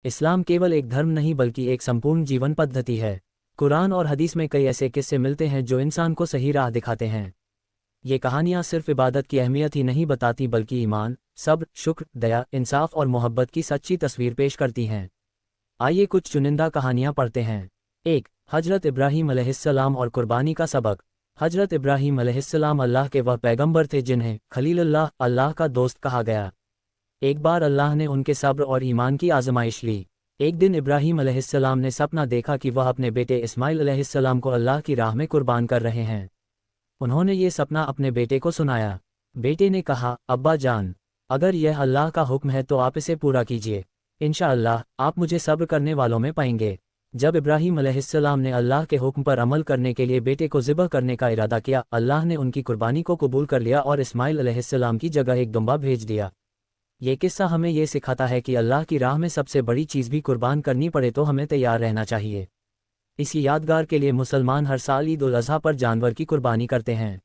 इस्लाम केवल एक धर्म नहीं बल्कि एक संपूर्ण जीवन पद्धति है। कुरान और हदीस में कई ऐसे किस्से मिलते हैं जो इंसान को सही राह दिखाते हैं। ये कहानियाँ सिर्फ इबादत की अहमियत ही नहीं बताती बल्कि ईमान, सब्र, शुक्र, दया, इंसाफ और मोहब्बत की सच्ची तस्वीर पेश करती हैं। आइए कुछ चुनिंदा कहानियाँ पढ़ते हैं। 1. हजरत इब्राहीम अलैहिस्सलाम और कुर्बानी का सबक। हजरत इब्राहीम अलैहिस्सलाम अल्लाह के वह पैगंबर थे जिन्हें खलीलुल्लाह, अल्लाह का दोस्त कहा गया। एक बार अल्लाह ने उनके सब्र और ईमान की आजमाइश ली। एक दिन इब्राहीम अलैहिस्सलाम ने सपना देखा कि वह अपने बेटे इस्माइल अलैहिस्सलाम को अल्लाह की राह में कुर्बान कर रहे हैं। उन्होंने ये सपना अपने बेटे को सुनाया। बेटे ने कहा, अब्बा जान, अगर यह अल्लाह का हुक्म है तो आप इसे पूरा कीजिए। इंशाअल्लाह आप मुझे सब्र करने वालों में पाएंगे। जब इब्राहीम अलैहिस्सलाम ने अल्लाह के हुक्म पर अमल करने के लिए बेटे को ज़िबह करने का इरादा किया, अल्लाह ने उनकी कुर्बानी को कबूल कर लिया और इस्माइल अलैहिस्सलाम की जगह एक दुम्बा भेज दिया। ये किस्सा हमें ये सिखाता है कि अल्लाह की राह में सबसे बड़ी चीज़ भी कुर्बान करनी पड़े तो हमें तैयार रहना चाहिए। इसी यादगार के लिए मुसलमान हर साल ईद उल अज़हा पर जानवर की कुर्बानी करते हैं।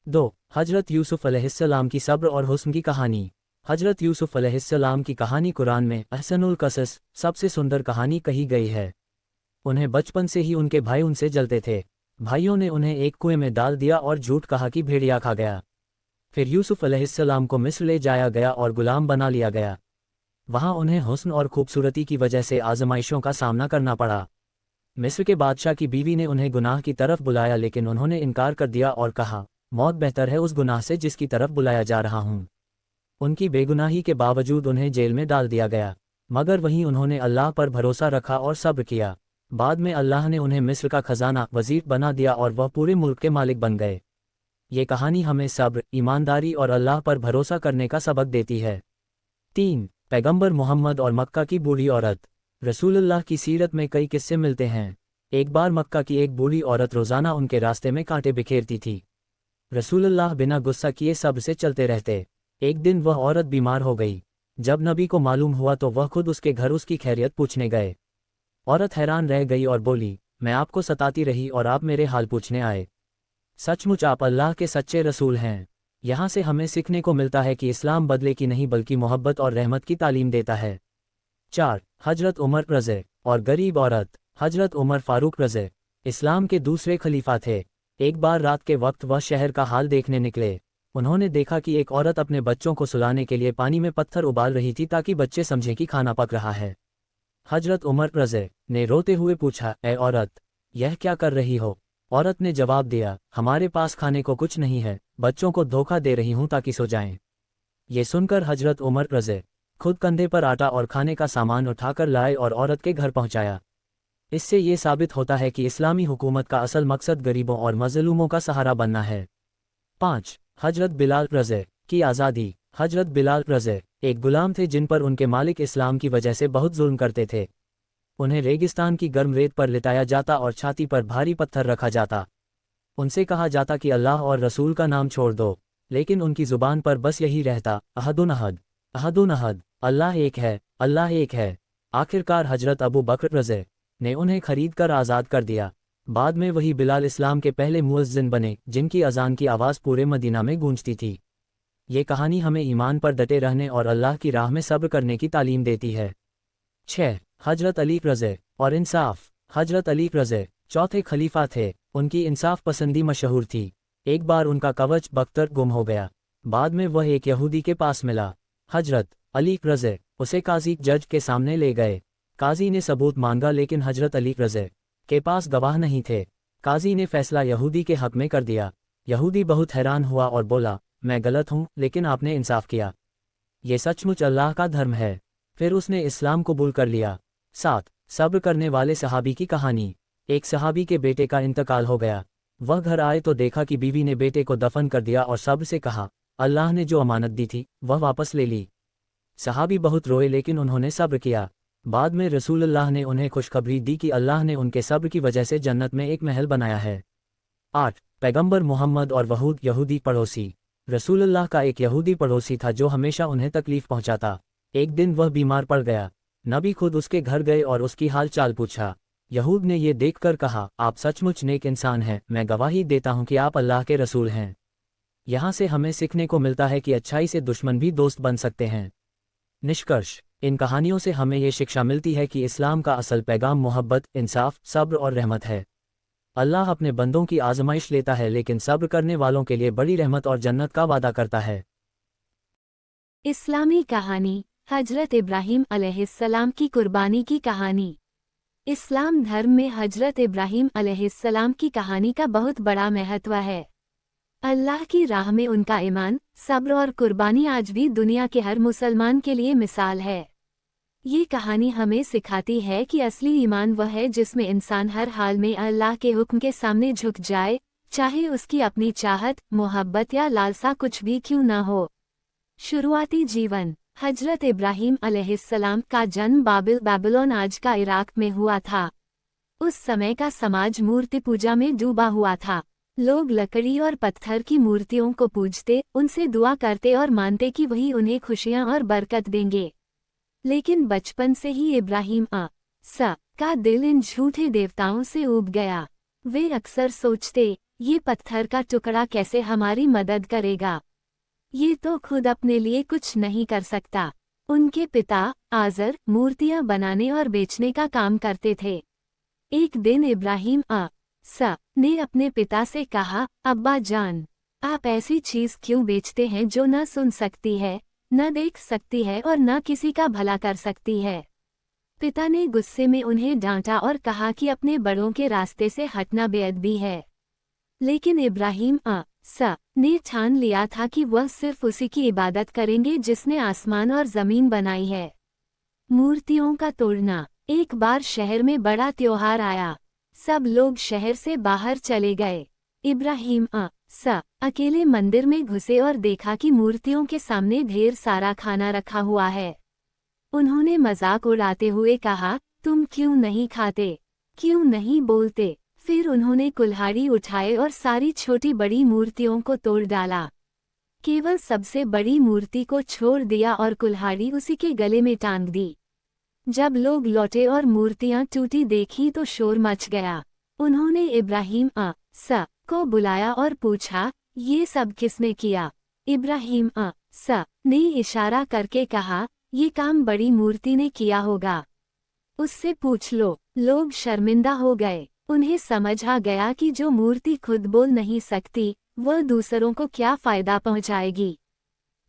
2. हजरत यूसुफ अलैहिस्सलाम की सब्र और हुस्न की कहानी। हजरत यूसुफ अलैहिस्सलाम की कहानी कुरान में अहसनुल कसस, सबसे सुंदर कहानी कही गई है। उन्हें बचपन से ही उनके भाई उनसे जलते थे। भाइयों ने उन्हें एक कुएं में डाल दिया और झूठ कहा कि भेड़िया खा गया। फिर यूसुफ अलैहिस्सलाम को मिस्र ले जाया गया और गुलाम बना लिया गया। वहां उन्हें हुस्न और खूबसूरती की वजह से आजमाइशों का सामना करना पड़ा। मिस्र के बादशाह की बीवी ने उन्हें गुनाह की तरफ बुलाया लेकिन उन्होंने इनकार कर दिया और कहा, मौत बेहतर है उस गुनाह से जिसकी तरफ बुलाया जा रहा हूँ। उनकी बेगुनाही के बावजूद उन्हें जेल में डाल दिया गया, मगर वहीं उन्होंने अल्लाह पर भरोसा रखा और सब्र किया। बाद में अल्लाह ने उन्हें मिस्र का खजाना वजीर बना दिया और वह पूरे मुल्क के मालिक बन गए। ये कहानी हमें सब्र, ईमानदारी और अल्लाह पर भरोसा करने का सबक देती है। 3. पैगंबर मोहम्मद और मक्का की बूढ़ी औरत। रसूलुल्लाह की सीरत में कई किस्से मिलते हैं। एक बार मक्का की एक बूढ़ी औरत रोज़ाना उनके रास्ते में कांटे बिखेरती थी। रसूलुल्लाह बिना गुस्सा किए सब्र से चलते रहते। एक दिन वह औरत बीमार हो गई। जब नबी को मालूम हुआ तो वह खुद उसके घर उसकी खैरियत पूछने गए। औरत हैरान रह गई और बोली, मैं आपको सताती रही और आप मेरे हाल पूछने आए। सचमुच आप अल्लाह के सच्चे रसूल हैं। यहाँ से हमें सीखने को मिलता है कि इस्लाम बदले की नहीं बल्कि मोहब्बत और रहमत की तालीम देता है। 4. हजरत उमर रज़े और गरीब औरत। हजरत उमर फारूक रज़े इस्लाम के दूसरे खलीफा थे। एक बार रात के वक्त वह शहर का हाल देखने निकले। उन्होंने देखा कि एक औरत अपने बच्चों को सुलाने के लिए पानी में पत्थर उबाल रही थी ताकि बच्चे समझें कि खाना पक रहा है। हजरत उमर रज़े ने रोते हुए पूछा, ए औरत, यह क्या कर रही हो? औरत ने जवाब दिया, हमारे पास खाने को कुछ नहीं है, बच्चों को धोखा दे रही हूं ताकि सो जाएं। ये सुनकर हजरत उमर रज़े खुद कंधे पर आटा और खाने का सामान उठाकर लाए और औरत के घर पहुंचाया। इससे ये साबित होता है कि इस्लामी हुकूमत का असल मकसद गरीबों और मज़लूमों का सहारा बनना है। 5. हजरत बिलाल रज़े की आज़ादी। हजरत बिलाल रज़े एक गुलाम थे जिन पर उनके मालिक इस्लाम की वजह से बहुत जुल्म करते थे। उन्हें रेगिस्तान की गर्म रेत पर लिटाया जाता और छाती पर भारी पत्थर रखा जाता। उनसे कहा जाता कि अल्लाह और रसूल का नाम छोड़ दो, लेकिन उनकी जुबान पर बस यही रहता, अहदुन अहद, अहदुन अहद, अल्लाह एक है, अल्लाह एक है। आखिरकार हजरत अबू बकर रज़े ने उन्हें खरीद कर आज़ाद कर दिया। बाद में वही बिलाल इस्लाम के पहले मुअज्जिन बने जिनकी अजान की आवाज़ पूरे मदीना में गूंजती थी। ये कहानी हमें ईमान पर डटे रहने और अल्लाह की राह में सब्र करने की तालीम देती है। 6. हजरत अली रज़े और इंसाफ। हजरत अली रज़े चौथे खलीफा थे। उनकी इंसाफ पसंदी मशहूर थी। एक बार उनका कवच बख्तर गुम हो गया। बाद में वह एक यहूदी के पास मिला। हजरत अली रज़े उसे काजी जज के सामने ले गए। काजी ने सबूत मांगा लेकिन हजरत अली रज़े के पास गवाह नहीं थे। काजी ने फैसला यहूदी के हक में कर दिया। यहूदी बहुत हैरान हुआ और बोला, मैं गलत हूँ लेकिन आपने इंसाफ किया। ये सचमुच अल्लाह का धर्म है। फिर उसने इस्लाम कबूल कर लिया। 7. सब्र करने वाले सहाबी की कहानी। एक सहाबी के बेटे का इंतकाल हो गया। वह घर आए तो देखा कि बीवी ने बेटे को दफन कर दिया और सब्र से कहा, अल्लाह ने जो अमानत दी थी वह वापस ले ली। सहाबी बहुत रोए लेकिन उन्होंने सब्र किया। बाद में रसूलुल्लाह ने उन्हें खुशखबरी दी कि अल्लाह ने उनके सब्र की वजह से जन्नत में एक महल बनाया है। 8. पैगंबर मोहम्मद और वहूद यहूदी पड़ोसी। रसूलुल्लाह का एक यहूदी पड़ोसी था जो हमेशा उन्हें तकलीफ पहुंचाता। एक दिन वह बीमार पड़ गया। नबी खुद उसके घर गए और उसकी हाल चाल पूछा। यहूद ने ये देखकर कहा, आप सचमुच नेक इंसान हैं, मैं गवाही देता हूं कि आप अल्लाह के रसूल हैं। यहाँ से हमें सीखने को मिलता है कि अच्छाई से दुश्मन भी दोस्त बन सकते हैं। निष्कर्ष, इन कहानियों से हमें ये शिक्षा मिलती है कि इस्लाम का असल पैगाम मोहब्बत, इंसाफ, सब्र और रहमत है। अल्लाह अपने बंदों की आजमाइश लेता है, लेकिन सब्र करने वालों के लिए बड़ी रहमत और जन्नत का वादा करता है। इस्लामी कहानी, हजरत इब्राहीम अलैहिस्सलाम की कुर्बानी की कहानी। इस्लाम धर्म में हजरत इब्राहीम अलैहिस्सलाम की कहानी का बहुत बड़ा महत्व है। अल्लाह की राह में उनका ईमान, सब्र और कुर्बानी आज भी दुनिया के हर मुसलमान के लिए मिसाल है। ये कहानी हमें सिखाती है कि असली ईमान वह है जिसमें इंसान हर हाल में अल्लाह के हुक्म के सामने झुक जाए, चाहे उसकी अपनी चाहत, मोहब्बत या लालसा कुछ भी क्यों न हो। शुरुआती जीवन। हजरत इब्राहीम अलैहिस्सलाम का जन्म बाबिलोन आज का इराक में हुआ था। उस समय का समाज मूर्ति पूजा में डूबा हुआ था। लोग लकड़ी और पत्थर की मूर्तियों को पूजते, उनसे दुआ करते और मानते कि वही उन्हें खुशियां और बरकत देंगे। लेकिन बचपन से ही इब्राहीम का दिल इन झूठे देवताओं से ऊब गया। वे अक्सर सोचते, ये पत्थर का टुकड़ा कैसे हमारी मदद करेगा, ये तो खुद अपने लिए कुछ नहीं कर सकता। उनके पिता आज़र मूर्तियां बनाने और बेचने का काम करते थे। एक दिन इब्राहीम ने अपने पिता से कहा, अब्बा जान, आप ऐसी चीज क्यों बेचते हैं जो न सुन सकती है, न देख सकती है और न किसी का भला कर सकती है। पिता ने गुस्से में उन्हें डांटा और कहा कि अपने बड़ों के रास्ते से हटना बेअदबी है। लेकिन इब्राहीम ने ठान लिया था कि वह सिर्फ उसी की इबादत करेंगे जिसने आसमान और जमीन बनाई है। मूर्तियों का तोड़ना। एक बार शहर में बड़ा त्योहार आया। सब लोग शहर से बाहर चले गए। इब्राहीम अकेले मंदिर में घुसे और देखा कि मूर्तियों के सामने ढेर सारा खाना रखा हुआ है। उन्होंने मजाक उड़ाते हुए कहा, तुम क्यों नहीं खाते, क्यों नहीं बोलते। फिर उन्होंने कुल्हाड़ी उठाए और सारी छोटी बड़ी मूर्तियों को तोड़ डाला। केवल सबसे बड़ी मूर्ति को छोड़ दिया और कुल्हाड़ी उसी के गले में टांग दी। जब लोग लौटे और मूर्तियां टूटी देखी तो शोर मच गया। उन्होंने इब्राहीम को बुलाया और पूछा, ये सब किसने किया। इब्राहीम ने इशारा करके कहा, ये काम बड़ी मूर्ति ने किया होगा, उससे पूछ लो। लोग शर्मिंदा हो गए। उन्हें समझ आ गया कि जो मूर्ति खुद बोल नहीं सकती, वह दूसरों को क्या फायदा पहुंचाएगी।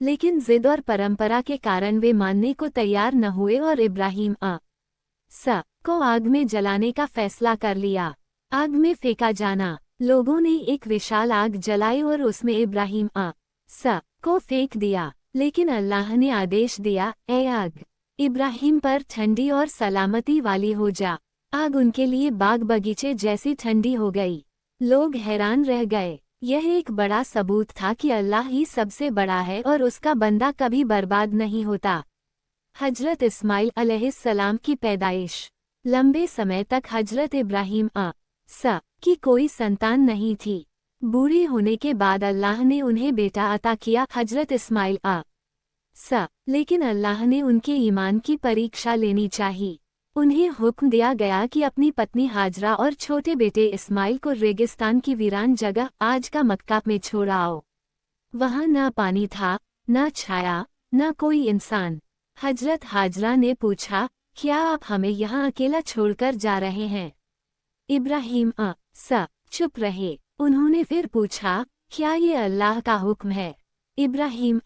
लेकिन जिद और परंपरा के कारण वे मानने को तैयार न हुए और इब्राहीम को आग में जलाने का फैसला कर लिया। आग में फेंका जाना। लोगों ने एक विशाल आग जलाई और उसमें इब्राहीम को फेंक दिया। लेकिन अल्लाह ने आदेश दिया, ए आग, इब्राहीम पर ठंडी और सलामती वाली हो जा। आग उनके लिए बाग बगीचे जैसी ठंडी हो गई। लोग हैरान रह गए। यह एक बड़ा सबूत था कि अल्लाह ही सबसे बड़ा है और उसका बंदा कभी बर्बाद नहीं होता। हजरत इस्माइल अलैहिस्सलाम की पैदाइश। लंबे समय तक हजरत इब्राहीम की कोई संतान नहीं थी। बूढ़े होने के बाद अल्लाह ने उन्हें बेटा अता किया, हजरत इस्माइल लेकिन अल्लाह ने उनके ईमान की परीक्षा लेनी चाहिए। उन्हें हुक्म दिया गया कि अपनी पत्नी हाजरा और छोटे बेटे इस्माइल को रेगिस्तान की वीरान जगह आज का मक्का में छोड़ आओ। वहां न पानी था, न छाया, न कोई इंसान। हजरत हाजरा ने पूछा, क्या आप हमें यहाँ अकेला छोड़कर जा रहे हैं। इब्राहीम चुप रहे। उन्होंने फिर पूछा, क्या ये अल्लाह का हुक्म है। इब्राहीम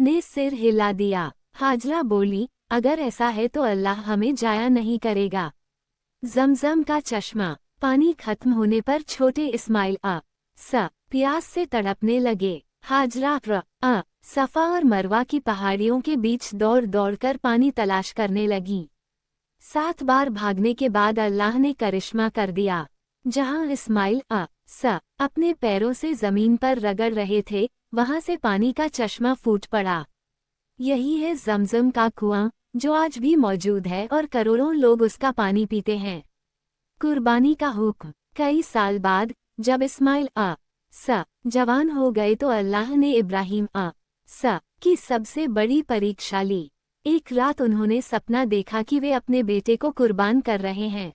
ने सिर हिला दिया। हाजरा बोली, अगर ऐसा है तो अल्लाह हमें जाया नहीं करेगा। जमजम का चश्मा। पानी खत्म होने पर छोटे इस्माइल प्यास से तड़पने लगे। हाजरा सफा और मरवा की पहाड़ियों के बीच दौड़ दौड़कर पानी तलाश करने लगी। 7 बार भागने के बाद अल्लाह ने करिश्मा कर दिया। जहां इस्माइल अपने पैरों से जमीन पर रगड़ रहे थे, वहां से पानी का चश्मा फूट पड़ा। यही है जमजम का कुआं, जो आज भी मौजूद है और करोड़ों लोग उसका पानी पीते हैं। कुर्बानी का हुक्म। कई साल बाद जब इस्माइल जवान हो गए तो अल्लाह ने इब्राहीम की सबसे बड़ी परीक्षा ली। एक रात उन्होंने सपना देखा कि वे अपने बेटे को कुर्बान कर रहे हैं।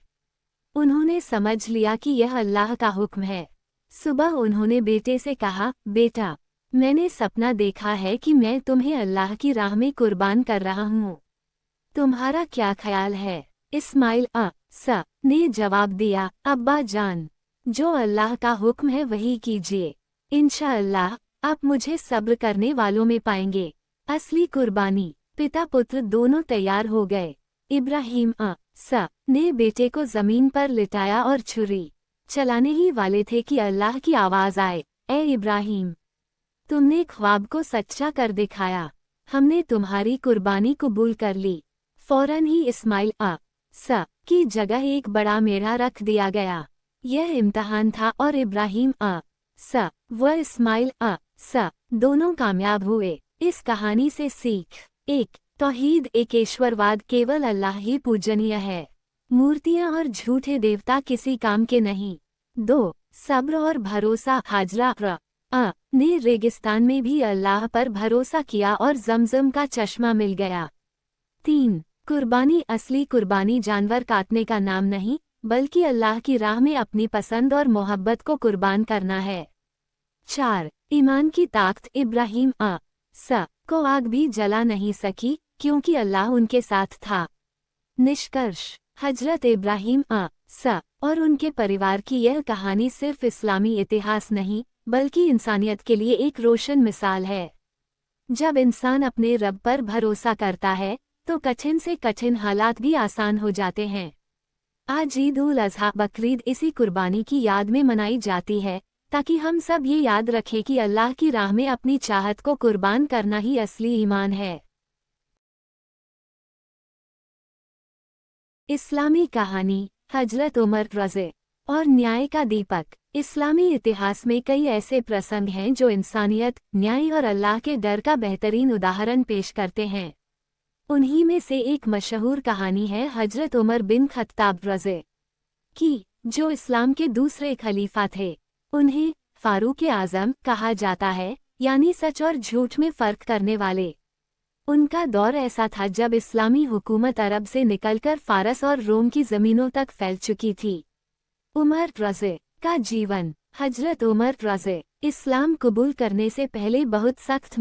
उन्होंने समझ लिया कि यह अल्लाह का हुक्म है। सुबह उन्होंने बेटे से कहा, बेटा, मैंने सपना देखा है कि मैं तुम्हें अल्लाह की राह में कुर्बान कर रहा हूँ। तुम्हारा क्या ख्याल है? इस्माइल ने जवाब दिया, अब्बा जान, जो अल्लाह का हुक्म है वही कीजिए। इंशाअल्लाह आप मुझे सब्र करने वालों में पाएंगे। असली कुर्बानी। पिता पुत्र दोनों तैयार हो गए। इब्राहिम ने बेटे को जमीन पर लिटाया और छुरी चलाने ही वाले थे कि अल्लाह की आवाज आए, ए इब्राहिम, तुमने ख्वाब को सच्चा कर दिखाया, हमने तुम्हारी कुर्बानी कबूल कर ली। फौरन ही इस्माइल की जगह एक बड़ा मेढ़ा रख दिया गया। यह इम्तहान था और इब्राहिम व इस्माइल दोनों कामयाब हुए। इस कहानी से सीख: 1. तौहीद एक ईश्वरवाद, केवल अल्लाह ही पूजनीय है। मूर्तियां और झूठे देवता किसी काम के नहीं। 2. सब्र और भरोसा, हाजरा ने रेगिस्तान में भी अल्लाह पर भरोसा किया और जमजम का चश्मा मिल गया। 3. कुर्बानी, असली कुर्बानी जानवर काटने का नाम नहीं, बल्कि अल्लाह की राह में अपनी पसंद और मोहब्बत को कुर्बान करना है। 4. ईमान की ताकत, इब्राहिम को आग भी जला नहीं सकी क्योंकि अल्लाह उनके साथ था। निष्कर्ष: हजरत इब्राहिम और उनके परिवार की यह कहानी सिर्फ इस्लामी इतिहास नहीं, बल्कि इंसानियत के लिए एक रोशन मिसाल है। जब इंसान अपने रब पर भरोसा करता है तो कठिन से कठिन हालात भी आसान हो जाते हैं। आज ईद उल अज़हा, बकरीद इसी कुर्बानी की याद में मनाई जाती है, ताकि हम सब ये याद रखें कि अल्लाह की राह में अपनी चाहत को कुर्बान करना ही असली ईमान है। इस्लामी कहानी: हजरत उमर रज़े और न्याय का दीपक। इस्लामी इतिहास में कई ऐसे प्रसंग हैं जो इंसानियत, न्याय और अल्लाह के डर का बेहतरीन उदाहरण पेश करते हैं। उन्हीं में से एक मशहूर कहानी है हजरत उमर बिन खत्ताब रज़े की, जो इस्लाम के दूसरे खलीफा थे। उन्हें फारूक आज़म कहा जाता है, यानी सच और झूठ में फर्क करने वाले। उनका दौर ऐसा था जब इस्लामी हुकूमत अरब से निकलकर फारस और रोम की ज़मीनों तक फैल चुकी थी। उमर रज़े का जीवन: हजरत उमर रज़े इस्लाम कबूल करने से पहले बहुत सख्त